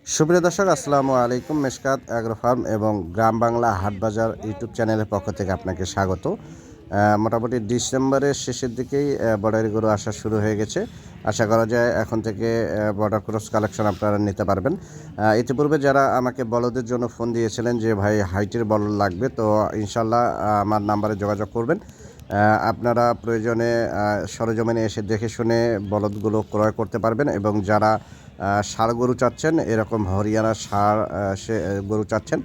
সুপ্রিয় দর্শক, আসসালামু আলাইকুম। মেশকাত অ্যাগ্রো ফার্ম এবং গ্রাম বাংলা হাটবাজার ইউটিউব চ্যানেলের পক্ষ থেকে আপনাকে স্বাগত। মোটামুটি ডিসেম্বরের শেষের দিকেই বর্ডারি গরু আসা শুরু হয়ে গেছে। আশা করা যায় এখন থেকে বর্ডার ক্রস কালেকশন আপনারা নিতে পারবেন। ইতিপূর্বে যারা আমাকে বলদের জন্য ফোন দিয়েছিলেন যে ভাই হাইটের বলদ লাগবে, তো ইনশাল্লাহ আমার নাম্বারে যোগাযোগ করবেন। আপনারা প্রয়োজনে সরেজমিনে এসে দেখে শুনে বলদগুলো ক্রয় করতে পারবেন। এবং যারা ষাঁড় গরু চাচ্ছেন, এরকম হরিয়ানা ষাঁড় সে গরু চাচ্ছেন,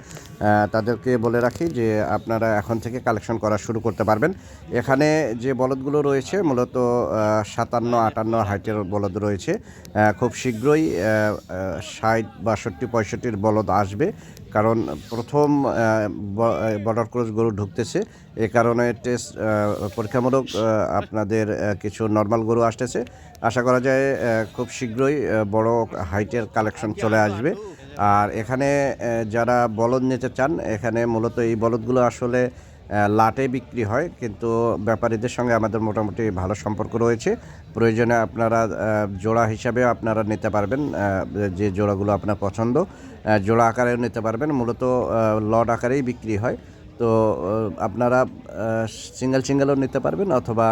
তাদেরকে বলে রাখি যে আপনারা এখন থেকে কালেকশন করা শুরু করতে পারবেন। এখানে যে বলদগুলো রয়েছে মূলত 57-58 হাইটের বলদ রয়েছে। খুব শীঘ্রই 60, 62, 65 বলদ আসবে, কারণ প্রথম বর্ডার ক্রস গরু ঢুকতেছে। এ কারণে টেস্ট পরীক্ষামূলক আপনাদের কিছু নর্মাল গরু আসতেছে। আশা করা যায় খুব শীঘ্রই বড় হাইটের কালেকশন চলে আসবে। আর এখানে যারা বলদ নিতে চান, এখানে মূলত এই বলদগুলো আসলে লাটে বিক্রি হয়, কিন্তু ব্যাপারীদের সঙ্গে আমাদের মোটামুটি ভালো সম্পর্ক রয়েছে। প্রয়োজনে আপনারা জোড়া হিসাবে আপনারা নিতে পারবেন। যে জোড়াগুলো আপনার পছন্দ জোড়া আকারেও নিতে পারবেন। মূলত লট আকারেই বিক্রি হয়। তো আপনারা সিঙ্গেলও নিতে পারবেন অথবা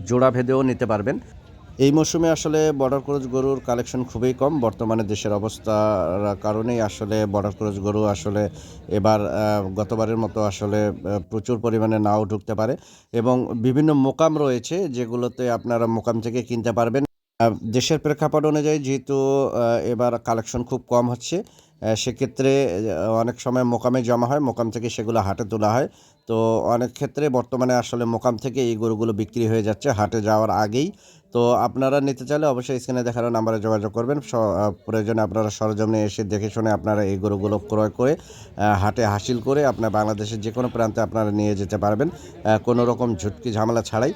জোড়া ভেদেও নিতে পারবেন। এই মৌসুমে আসলে বর্ডার ক্রস গরুর কালেকশন খুবই কম। বর্তমানে দেশের অবস্থার কারণেই আসলে বর্ডার ক্রস গরু আসলে এবার গতবারের মতো আসলে প্রচুর পরিমাণে নাও ঢুকতে পারে। এবং বিভিন্ন মোকাম রয়েছে যেগুলোতে আপনারা মোকাম থেকে কিনতে পারবেন। দেশের প্রেক্ষাপট অনুযায়ী যেহেতু এবার কালেকশন খুব কম হচ্ছে, সেক্ষেত্রে অনেক সময় মোকামে জমা হয়, মোকাম থেকে সেগুলো হাটে তোলা হয়। তো অনেক ক্ষেত্রে বর্তমানে আসলে মোকাম থেকে এই গরুগুলো বিক্রি হয়ে যাচ্ছে হাটে যাওয়ার আগেই। তো আপনারা নিতে চাইলে অবশ্যই স্ক্রিনে দেখানো নাম্বারে যোগাযোগ করবেন। প্রয়োজনে আপনারা সরজমিনে এসে দেখে শুনে আপনারা এই গরুগুলো ক্রয় করে হাটে হাসিল করে আপনার বাংলাদেশের যে কোনো প্রান্তে আপনারা নিয়ে যেতে পারবেন কোনো রকম ঝুটকি ঝামেলা ছাড়াই।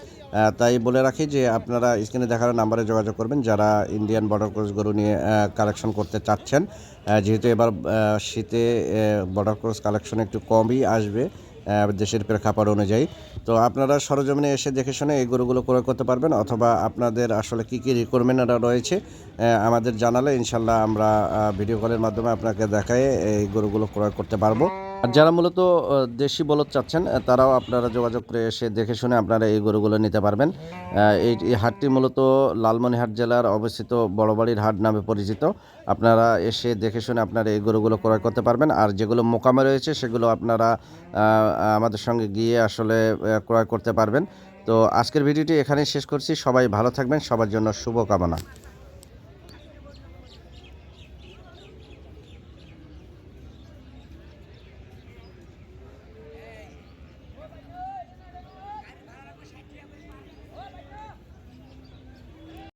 তাই বলে রাখি যে আপনারা স্ক্রিনে দেখানো নাম্বারে যোগাযোগ করবেন যারা ইন্ডিয়ান বর্ডার ক্রস গরু নিয়ে কালেকশন করতে চাচ্ছেন। যেহেতু এবার শীতে বর্ডার ক্রস কালেকশন একটু কমই আসবে দেশের প্রেক্ষাপট অনুযায়ী। তো আপনারা সরজমিনে এসে দেখে শুনে এই গরুগুলো ক্রয় করতে পারবেন, অথবা আপনাদের আসলে কী কী রিকোয়ারমেন্ট রয়েছে আমাদের জানালে ইনশাল্লাহ আমরা ভিডিও কলের মাধ্যমে আপনাকে দেখায় এই গরুগুলো ক্রয় করতে পারবো। আর যারা মূলত দেশি বলদ চাচ্ছেন, তারাও আপনারা যোগাযোগ করে এসে দেখে শুনে আপনারা এই গরুগুলো নিতে পারবেন। এই হাটটি মূলত লালমনিরহাট জেলার অবস্থিত বড়বাড়ির হাট নামে পরিচিত। আপনারা এসে দেখে শুনে আপনারা এই গরুগুলো ক্রয় করতে পারবেন। আর যেগুলো মোকামে রয়েছে সেগুলো আপনারা আমাদের সঙ্গে গিয়ে আসলে ক্রয় করতে পারবেন। তো আজকের ভিডিওটি এখানেই শেষ করছি। সবাই ভালো থাকবেন, সবার জন্য শুভকামনা।